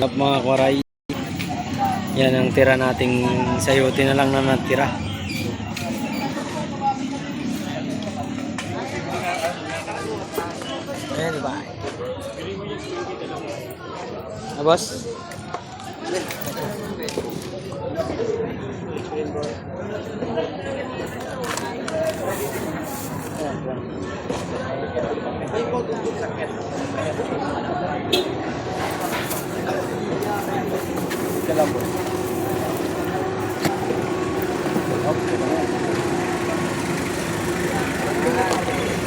Mga koray, yan ang tira nating sayote na lang na natira. Ayan, diba? Boss? Kalabo. Okay.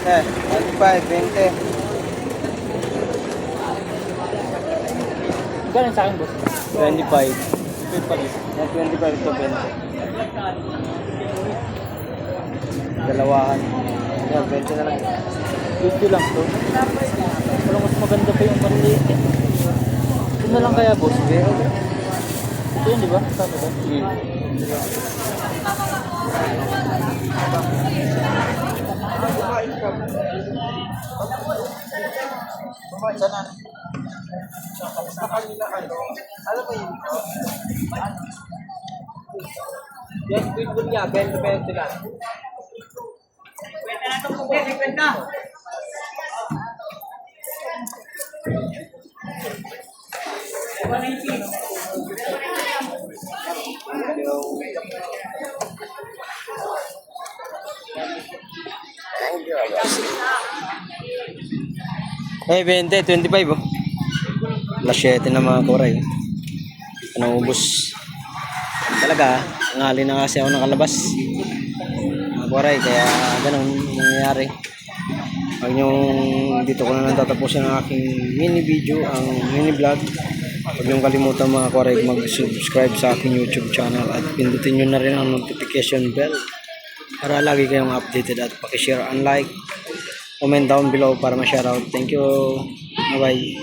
25, 20. Gano'n sa akin, boss? 25. 25 to 20. Dalawahan. Yan, 20 na lang. 50 lang to. Walang mas maganda pa yung maliliit eh. Ito na lang kaya, boss. Ito yun, di ba? Tama ba? Sana. Alam mo yun? Yan, pitbull niya. 20 lang. Pwede na ito po. Pwede na. Eh, 20, 25 oh. Alas 7 na mga koray. Naubos. Talaga, ngali na kasi ako nakalabas. Mga koray, kaya ganun nangyayari. Pag yung dito ko na natatapusin ang aking mini video, ang mini vlog. Huwag niyong kalimutan mga koray mag-subscribe sa aking YouTube channel at pindutin nyo na rin ang notification bell para lagi kayong updated at pakishare and like. Comment down below para ma-shoutout. Thank you. Bye-bye.